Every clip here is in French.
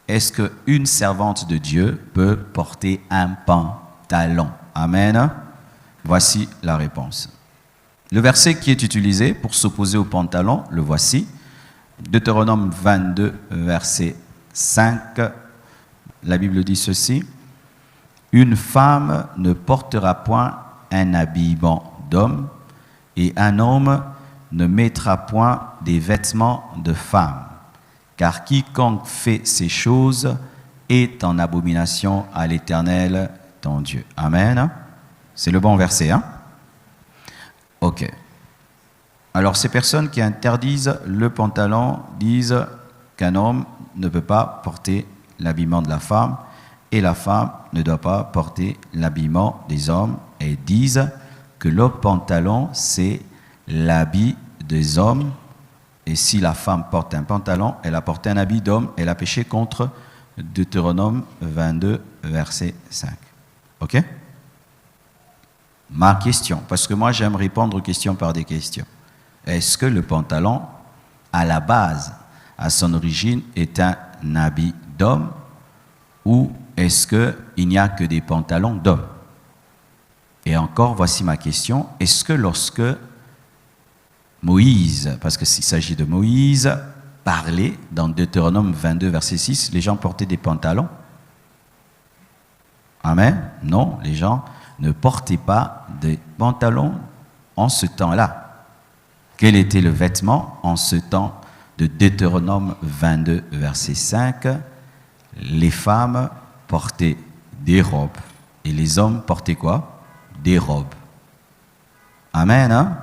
est-ce qu'une servante de Dieu peut porter un pantalon? Amen. Voici la réponse. Le verset qui est utilisé pour s'opposer au pantalon, le voici. Deutéronome 22, verset 5. La Bible dit ceci. Une femme ne portera point un habillement d'homme et un homme ne mettra point des vêtements de femme. Car quiconque fait ces choses est en abomination à l'Éternel, ton Dieu. Amen. C'est le bon verset, hein? Ok. Alors, ces personnes qui interdisent le pantalon disent qu'un homme ne peut pas porter l'habillement de la femme et la femme ne doit pas porter l'habillement des hommes et disent que le pantalon, c'est l'habit des hommes. Et si la femme porte un pantalon, elle a porté un habit d'homme, elle a péché contre Deutéronome 22, verset 5. Ok? Ma question, parce que moi j'aime répondre aux questions par des questions. Est-ce que le pantalon, à la base, à son origine, est un habit d'homme ou est-ce qu'il n'y a que des pantalons d'hommes? Et encore, voici ma question. Est-ce que lorsque Moïse, parce qu'il s'agit de Moïse, parlait dans Deutéronome 22, verset 6, les gens portaient des pantalons? Amen? Non, les gens ne portaient pas des pantalons en ce temps-là. Quel était le vêtement en ce temps de Deutéronome 22, verset 5? Les femmes portaient des robes et les hommes portaient quoi? Des robes. Amen, hein?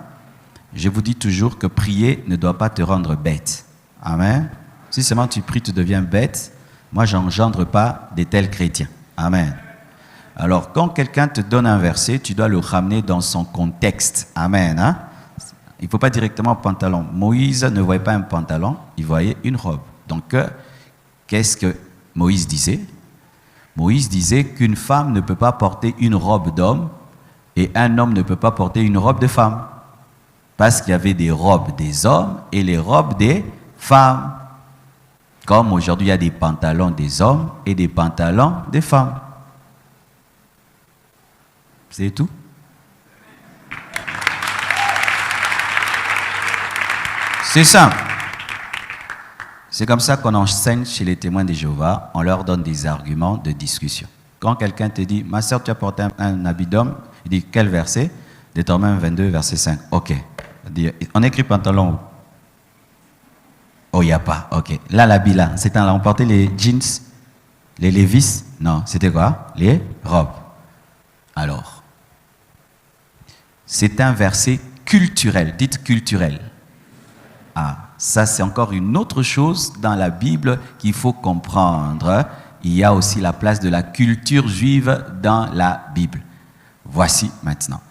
Je vous dis toujours que prier ne doit pas te rendre bête. Amen. Si seulement tu pries, tu deviens bête. Moi, je n'engendre pas de tels chrétiens. Amen. Alors, quand quelqu'un te donne un verset, tu dois le ramener dans son contexte. Amen. Hein? Il ne faut pas directement un pantalon. Moïse ne voyait pas un pantalon, il voyait une robe. Donc, qu'est-ce que Moïse disait? Moïse disait qu'une femme ne peut pas porter une robe d'homme et un homme ne peut pas porter une robe de femme. Parce qu'il y avait des robes des hommes et les robes des femmes. Comme aujourd'hui, il y a des pantalons des hommes et des pantalons des femmes. C'est tout. C'est simple. C'est comme ça qu'on enseigne chez les témoins de Jéhovah. On leur donne des arguments de discussion. Quand quelqu'un te dit, ma soeur, tu as porté un habit d'homme, il dit, quel verset? Deutéronome 22, verset 5. Ok. On écrit pantalon où? Oh, il n'y a pas. Ok. Là, l'habit là. C'est là, on portait les jeans, les Levi's. Non, c'était quoi? Les robes. Alors, c'est un verset culturel. Dites culturel. Ah, ça c'est encore une autre chose dans la Bible qu'il faut comprendre. Il y a aussi la place de la culture juive dans la Bible. Voici maintenant.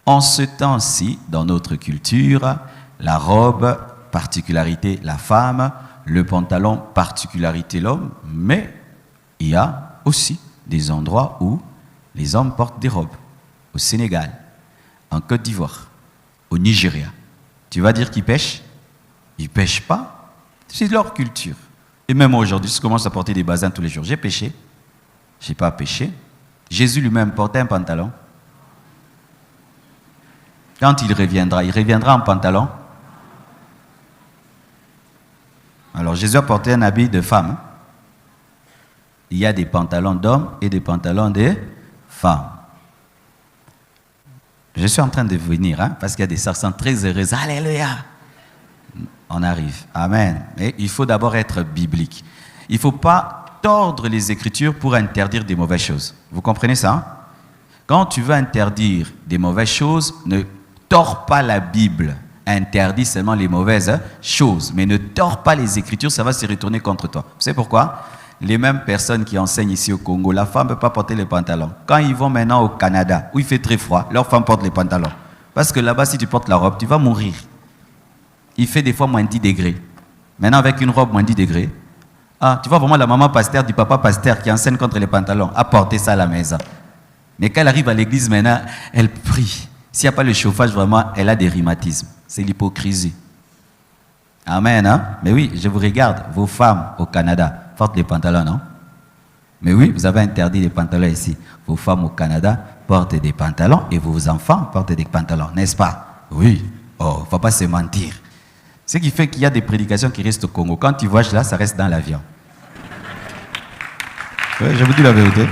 En ce temps-ci, dans notre culture, la robe, particularité la femme, le pantalon, particularité l'homme, mais il y a aussi des endroits où les hommes portent des robes. Au Sénégal, en Côte d'Ivoire, au Nigeria. Tu vas dire qu'ils pêchent? Ils ne pêchent pas. C'est leur culture. Et même aujourd'hui, je commence à porter des bazins tous les jours. J'ai pêché. Je n'ai pas pêché. Jésus lui-même portait un pantalon. Quand il reviendra en pantalon. Alors Jésus a porté un habit de femme. Il y a des pantalons d'hommes et des pantalons de femmes. Je suis en train de venir, hein, parce qu'il y a des sœurs qui sont très heureuses. Alléluia! On arrive. Amen. Mais il faut d'abord être biblique. Il ne faut pas tordre les Écritures pour interdire des mauvaises choses. Vous comprenez ça? Hein? Quand tu veux interdire des mauvaises choses, ne tords pas la Bible. Interdis seulement les mauvaises choses. Mais ne tords pas les Écritures, ça va se retourner contre toi. Vous savez pourquoi? Les mêmes personnes qui enseignent ici au Congo, la femme ne peut pas porter les pantalons. Quand ils vont maintenant au Canada, où il fait très froid, leur femme porte les pantalons. Parce que là-bas, si tu portes la robe, tu vas mourir. Il fait des fois moins 10 degrés. Maintenant, avec une robe moins 10 degrés, ah, tu vois vraiment la maman pasteur du papa pasteur qui enseigne contre les pantalons, a porté ça à la maison. Mais quand elle arrive à l'église maintenant, elle prie. S'il n'y a pas le chauffage, vraiment, elle a des rhumatismes. C'est l'hypocrisie. Amen, hein? Mais oui, je vous regarde, vos femmes au Canada. portent des pantalons, non? Mais oui, vous avez interdit les pantalons ici. Vos femmes au Canada portent des pantalons et vos enfants portent des pantalons, n'est-ce pas? Oui. Oh, il ne faut pas se mentir. Ce qui fait qu'il y a des prédications qui restent au Congo. Quand tu voyages là, ça reste dans l'avion. Oui, je vous dis la vérité.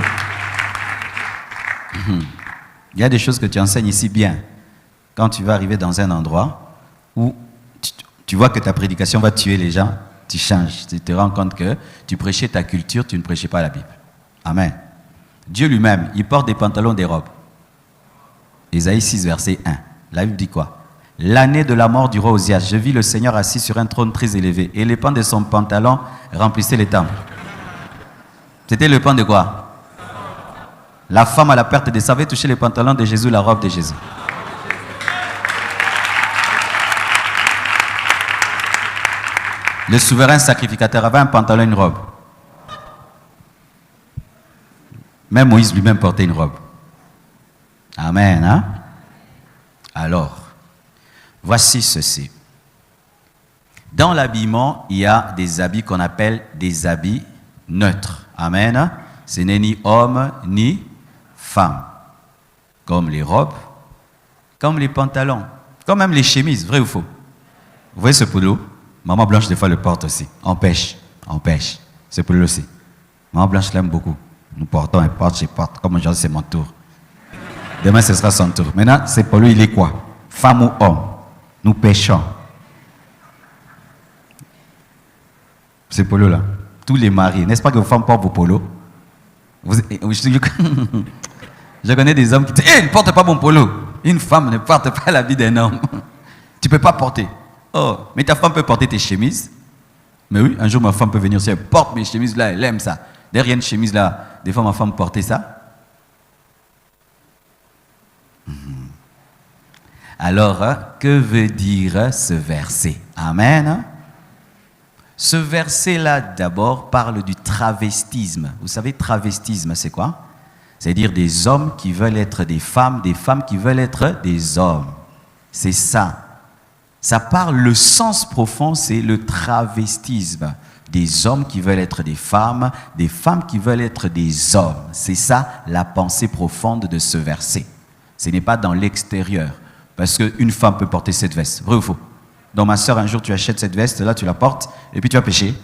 Il y a des choses que tu enseignes ici bien. Quand tu vas arriver dans un endroit où tu vois que ta prédication va tuer les gens, tu changes. Tu te rends compte que tu prêchais ta culture, tu ne prêchais pas la Bible. Amen. Dieu lui-même, il porte des pantalons, des robes. Ésaïe 6, verset 1. La Bible dit quoi? L'année de la mort du roi Osias, je vis le Seigneur assis sur un trône très élevé, et les pans de son pantalon remplissaient les temples. C'était le pan de quoi? La femme à la perte de sa avait touché les pantalons de Jésus, la robe de Jésus. Le souverain sacrificateur avait un pantalon et une robe. Même Moïse lui-même portait une robe. Amen. Hein? Alors, voici ceci. Dans l'habillement, il y a des habits qu'on appelle des habits neutres. Amen. Ce n'est ni homme ni femme. Comme les robes, comme les pantalons, comme même les chemises, vrai ou faux? Vous voyez ce polo? Maman Blanche, des fois, le porte aussi. On pêche. Ce polo aussi. Maman Blanche l'aime beaucoup. Nous portons, elle porte, je porte. Comme aujourd'hui, c'est mon tour. Demain, ce sera son tour. Maintenant, ce polo, il est quoi? Femme ou homme? Nous pêchons. Ce polo-là. Tous les maris. N'est-ce pas que vos femmes portent vos polos? Je connais des hommes qui disent hey, ne porte pas mon polo. Une femme ne porte pas la vie d'un homme. Tu ne peux pas porter. Oh, mais ta femme peut porter tes chemises. Mais oui, un jour ma femme peut venir aussi, elle porte mes chemises là, elle aime ça. Derrière une chemise là, des fois ma femme portait ça. Alors, que veut dire ce verset? Amen. Ce verset-là, d'abord, parle du travestisme. Vous savez, travestisme, c'est quoi? C'est-à-dire des hommes qui veulent être des femmes qui veulent être des hommes. C'est ça. Ça parle, le sens profond, c'est le travestisme. Des hommes qui veulent être des femmes qui veulent être des hommes. C'est ça la pensée profonde de ce verset. Ce n'est pas dans l'extérieur. Parce qu'une femme peut porter cette veste. Vrai ou faux? Donc ma soeur, un jour, tu achètes cette veste, là, tu la portes, et puis tu vas pécher.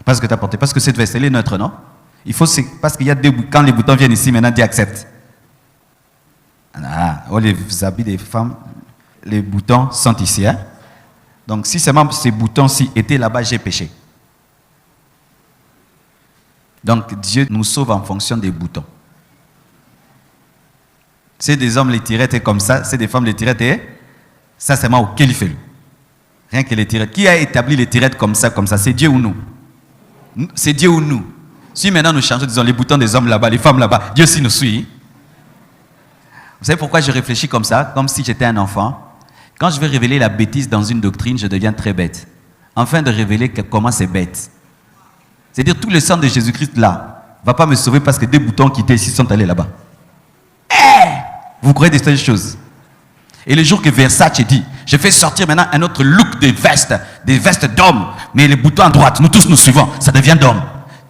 Parce que tu as porté. Parce que cette veste, elle est neutre, non? Il faut, parce qu'il y a quand les boutons viennent ici, maintenant, tu acceptes. Ah, oh, les habits des femmes, les boutons sont ici. Hein? Donc, si seulement ces boutons-ci étaient là-bas, j'ai péché. Donc, Dieu nous sauve en fonction des boutons. C'est des hommes, les tirettes et comme ça, c'est des femmes, les tirettes et ça, c'est moi au Kelifelu. Rien que les tirettes. Qui a établi les tirettes comme ça? C'est Dieu ou nous? C'est Dieu ou nous? Si maintenant nous changeons, disons, les boutons des hommes là-bas, les femmes là-bas, Dieu aussi nous suit. Vous savez pourquoi je réfléchis comme ça? Comme si j'étais un enfant. Quand je vais révéler la bêtise dans une doctrine, je deviens très bête. Afin de révéler comment c'est bête. C'est-à-dire, tout le sang de Jésus-Christ là, ne va pas me sauver parce que des boutons qui étaient ici sont allés là-bas. Vous croyez des telles choses? Et le jour que Versace dit, je fais sortir maintenant un autre look des vestes d'hommes, mais les boutons à droite, nous tous nous suivons, ça devient d'homme.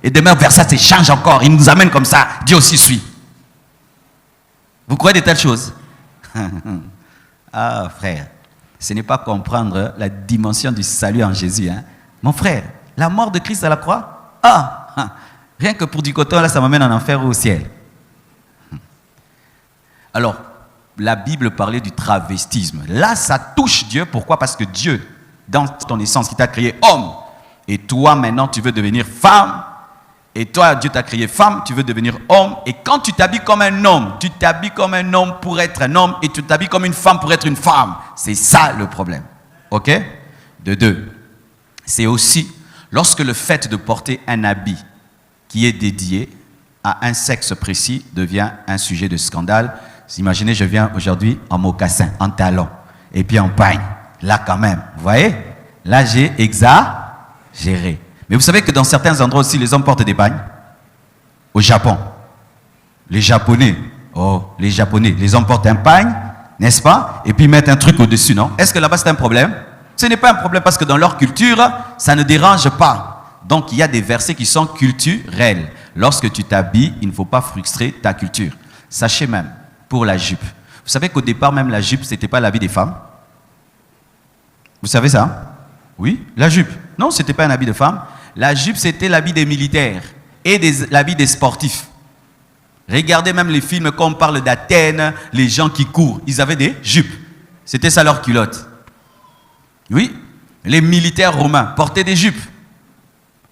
Et demain, Versace change encore, il nous amène comme ça, Dieu aussi suit. Vous croyez de telles choses? Ah, frère, ce n'est pas comprendre la dimension du salut en Jésus. Hein? Mon frère, la mort de Christ à la croix, rien que pour du coton, là, ça m'amène en enfer ou au ciel. Alors, la Bible parlait du travestisme. Là, ça touche Dieu. Pourquoi? Parce que Dieu, dans ton essence, qui t'a créé homme, et toi, maintenant, tu veux devenir femme, et toi, Dieu t'a créé femme, tu veux devenir homme, et quand tu t'habilles comme un homme, tu t'habilles comme un homme pour être un homme, et tu t'habilles comme une femme pour être une femme. C'est ça le problème. OK? De deux. C'est aussi, lorsque le fait de porter un habit qui est dédié à un sexe précis devient un sujet de scandale. Imaginez, je viens aujourd'hui en mocassin, en talon, et puis en pagne. Là, quand même, vous voyez? Là, j'ai exagéré. Mais vous savez que dans certains endroits aussi, les hommes portent des pagnes. Au Japon, les Japonais, les hommes portent un pagne, n'est-ce pas? Et puis ils mettent un truc au-dessus, non? Est-ce que là-bas, c'est un problème? Ce n'est pas un problème parce que dans leur culture, ça ne dérange pas. Donc, il y a des versets qui sont culturels. Lorsque tu t'habilles, il ne faut pas frustrer ta culture. Sachez même, pour la jupe. Vous savez qu'au départ, même la jupe, ce n'était pas l'habit des femmes. Vous savez ça? Oui, la jupe. Non, ce n'était pas un habit de femme. La jupe, c'était l'habit des militaires et l'habit des sportifs. Regardez même les films quand on parle d'Athènes, les gens qui courent, ils avaient des jupes. C'était ça leur culotte. Oui, les militaires romains portaient des jupes.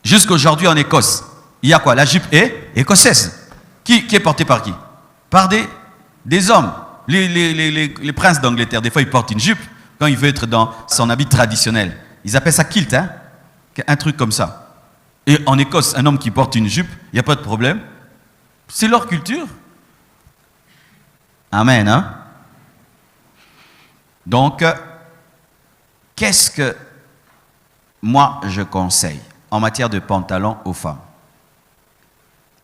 Jusqu'aujourd'hui en Écosse, il y a quoi? La jupe est écossaise. Qui est portée par qui? Par des hommes. Les princes d'Angleterre, des fois, ils portent une jupe quand il veut être dans son habit traditionnel. Ils appellent ça kilt, hein? Un truc comme ça. Et en Écosse, un homme qui porte une jupe, il n'y a pas de problème. C'est leur culture. Amen, hein? Donc, qu'est-ce que moi je conseille en matière de pantalons aux femmes?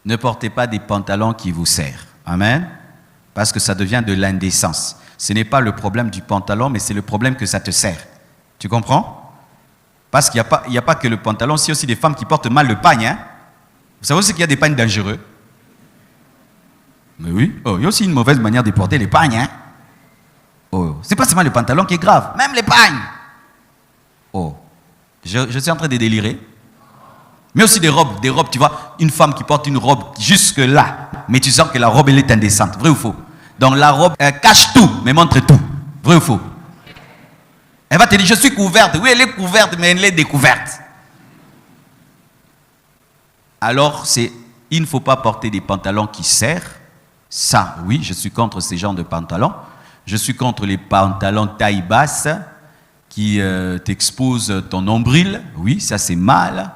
Ne portez pas des pantalons qui vous serrent. Amen? Parce que ça devient de l'indécence. Ce n'est pas le problème du pantalon, mais c'est le problème que ça te serre. Tu comprends? Parce qu'il n'y a pas que le pantalon, c'est aussi des femmes qui portent mal le pagne. Hein? Vous savez aussi qu'il y a des pagnes dangereux? Mais oui, il y a aussi une mauvaise manière de porter les pagnes. Hein? C'est pas seulement le pantalon qui est grave, même les pagnes. Je suis en train de délirer. Mais aussi des robes, tu vois, une femme qui porte une robe jusque là, mais tu sens que la robe, elle est indécente, vrai ou faux? Donc la robe, elle cache tout, mais montre tout, vrai ou faux? Elle va te dire, je suis couverte, oui, elle est couverte, mais elle est découverte. Alors, il ne faut pas porter des pantalons qui serrent. Ça, oui, je suis contre ces genres de pantalons. Je suis contre les pantalons taille basse qui t'exposent ton nombril. Oui, ça c'est mal.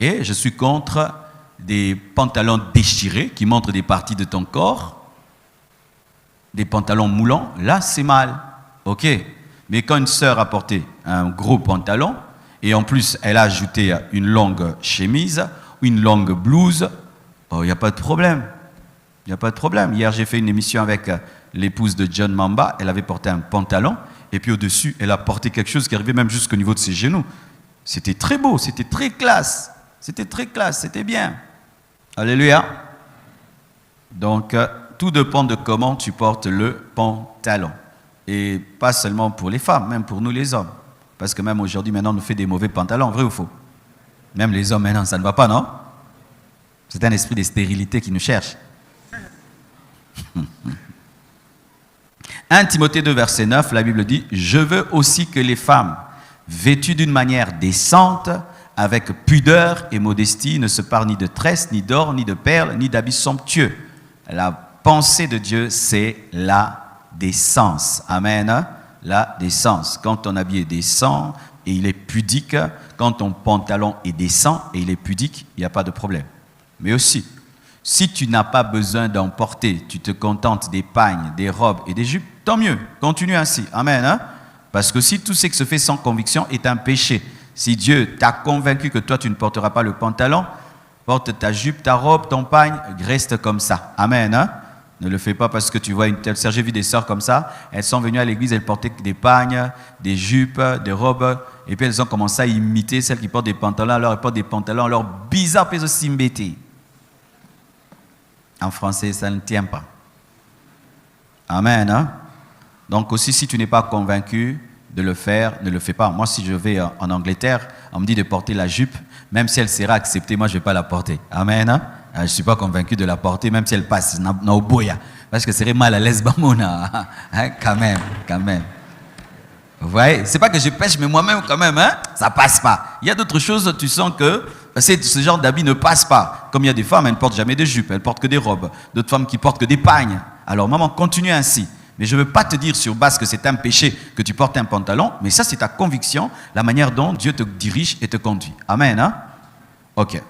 Et je suis contre des pantalons déchirés qui montrent des parties de ton corps. Des pantalons moulants, là c'est mal. Ok. Mais quand une sœur a porté un gros pantalon et en plus elle a ajouté une longue chemise ou une longue blouse, il n'y a pas de problème. Il n'y a pas de problème. Hier j'ai fait une émission avec l'épouse de John Mamba. Elle avait porté un pantalon et puis au-dessus elle a porté quelque chose qui arrivait même jusqu'au niveau de ses genoux. C'était très beau, c'était très classe. C'était très classe, c'était bien. Alléluia. Donc, tout dépend de comment tu portes le pantalon. Et pas seulement pour les femmes, même pour nous les hommes. Parce que même aujourd'hui, maintenant, on nous fait des mauvais pantalons, vrai ou faux? Même les hommes, maintenant, ça ne va pas, non? C'est un esprit de stérilité qui nous cherche. 1 Timothée 2, verset 9, la Bible dit « Je veux aussi que les femmes, vêtues d'une manière décente, avec pudeur et modestie, ne se parent ni de tresses, ni d'or, ni de perles, ni d'habits somptueux. » La pensée de Dieu, c'est la décence. Amen. La décence. Quand ton habit est décent et il est pudique, quand ton pantalon est décent et il est pudique, il n'y a pas de problème. Mais aussi, si tu n'as pas besoin d'en porter, tu te contentes des pagnes, des robes et des jupes, tant mieux. Continue ainsi. Amen. Parce que si tout ce qui se fait sans conviction est un péché, si Dieu t'a convaincu que toi, tu ne porteras pas le pantalon, porte ta jupe, ta robe, ton pagne, reste comme ça. Amen. Ne le fais pas parce que tu vois une telle sœur. J'ai vu des sœurs comme ça. Elles sont venues à l'église, elles portaient des pagnes, des jupes, des robes. Et puis elles ont commencé à imiter celles qui portent des pantalons. Alors elles portent des pantalons, alors bizarre, puis aussi mbêté. En français, ça ne tient pas. Amen. Donc aussi, si tu n'es pas convaincu de le faire, ne le fais pas. Moi, si je vais en Angleterre, on me dit de porter la jupe, même si elle sera acceptée, moi, je ne vais pas la porter. Amen. Je ne suis pas convaincu de la porter, même si elle passe. Parce que ce serait mal à l'aise, Bamona. Quand même. Vous voyez, c'est pas que je pêche, mais moi-même, quand même, ça passe pas. Il y a d'autres choses, tu sens que ce genre d'habit ne passe pas. Comme il y a des femmes, elles ne portent jamais de jupe, elles portent que des robes. D'autres femmes qui portent que des pagnes. Alors, maman, continue ainsi. Mais je ne veux pas te dire sur base que c'est un péché que tu portes un pantalon, mais ça, c'est ta conviction, la manière dont Dieu te dirige et te conduit. Amen. Ok.